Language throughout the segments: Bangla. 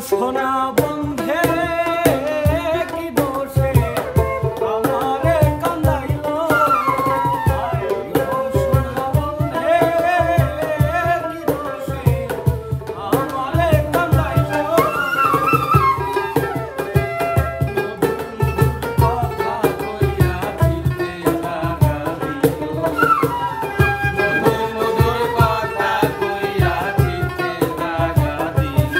সোনা বন্ধে কি দোষে আমারে কান্দাইলো সোনা বন্ধে কি দোষে আমারে কান্দাইলো কথা কইয়া দিতে লাগা দিল মধুর কথা কইয়া দিতে লাগা দিল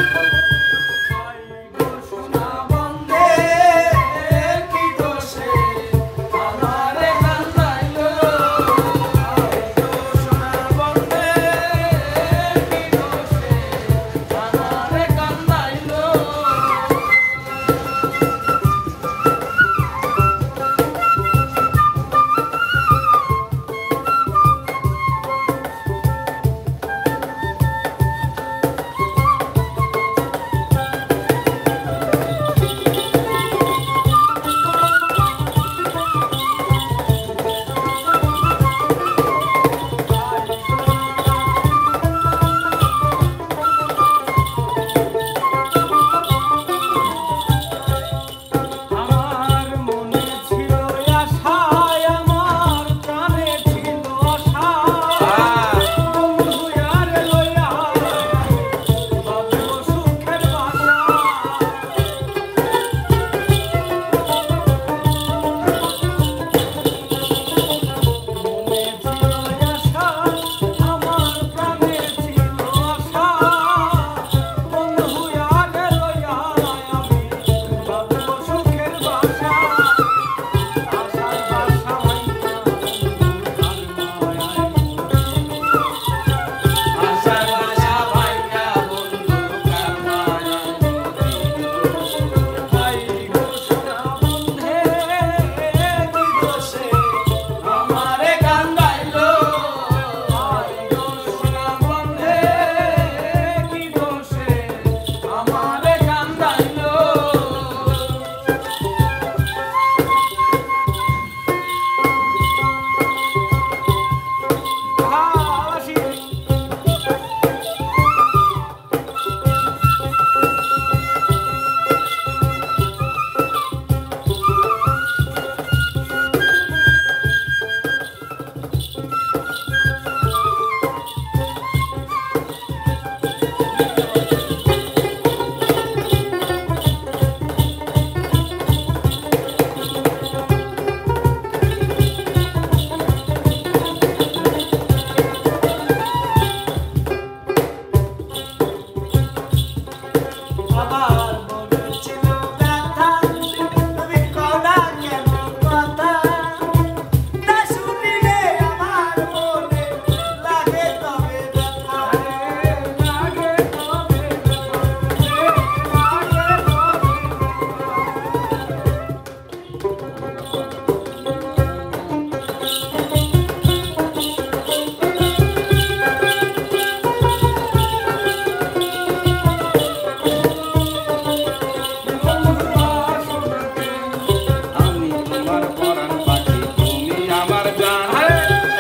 সোনা বন্ধে কি দোষে আমারে কান্দাইলো সোনা বন্ধে কি দোষে আমারে কান্দাইলো আমার মনে ছিল আশা আমার প্রাণে ছিল আশা বন্ধু আর লইয়া বাবু সুখের বাসা মনে ছিল আশা আমার প্রাণে ছিল আশা বন্ধু আর লইয়া আমি বাবু সুখের বাসা আশার বাসা ভাইয়া আশার বাসা ভাইয়া বন্ধু ভাই গো সোনা বন্ধে কি দোষে আমারে কান্দাইলো ভাই গো সোনা বন্ধে কি দোষে আমারে কান্দাইলো আসি আমার মনে ছিল ব্যথা তুমি কোনা কেন কথা না শুনিলে আমার মনে লাগে তবে ব্যথা লাগে তবে আমি তোমার পরাণ পাখি তুমি আমার জান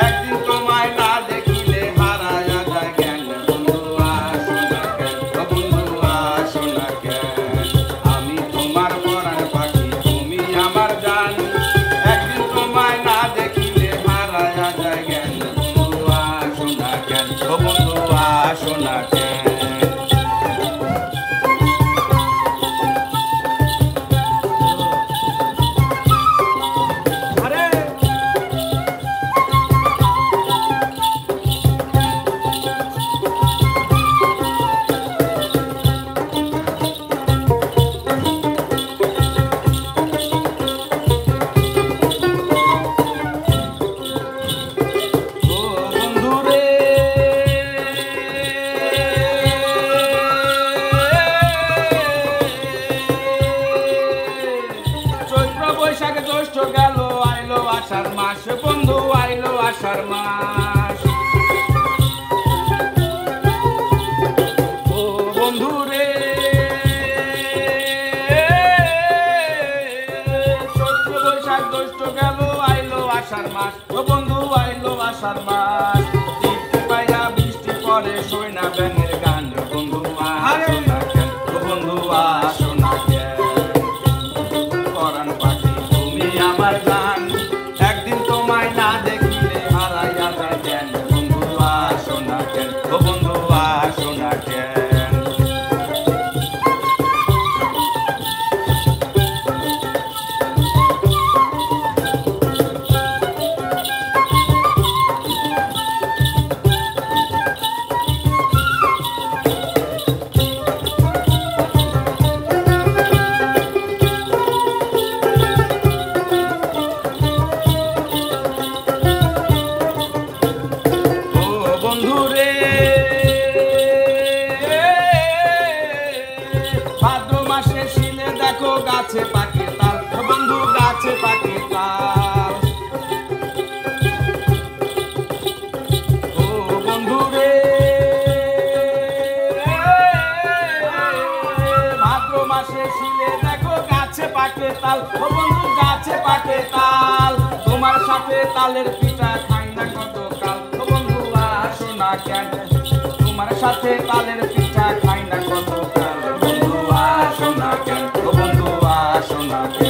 একদিন তোমায় না দেখিলে হারায়া যায় জ্ঞান বন্ধু আসো না কেন বন্ধু আসো না কেন আমি তোমার পরাণ পাখি তুমি আমার জান একদিন তোমায় না দেখিলে হারায়া যায় জ্ঞান বন্ধু আসো না কেন বন্ধু আসো না কেন আরে ও বন্ধু রে চৈত্র বৈশাখ জ্যৈষ্ঠ গেল আইলো আষাঢ় মাস বন্ধু আইলো আষাঢ় মাস ও বন্ধু রে চৈত্র বৈশাখ জ্যৈষ্ঠ গেল আইলো আষাঢ় মাস ও বন্ধু আইলো আষাঢ় মাস বৃষ্টি পাইয়া বৃষ্টি পরে সই না ব্যাঙের গান বন্ধু আসো না কেন বন্ধু বন্ধু রে ভাদ্র মাসে শিলে দেখো গাছে পাকে তাল বন্ধু গাছে পাকে তাল ও বন্ধু রে ভাদ্র মাসে শিলে দেখো গাছে পাকে তাল ও বন্ধু গাছে পাকে তাল তোমার সাথে তালের পিঠা খাই না কত কাল ও বন্ধু আসো না কেন তোমার সাথে তালের পিঠা খাই না কত কাল বন্ধু আসো না কেন ও বন্ধু আসো না কেন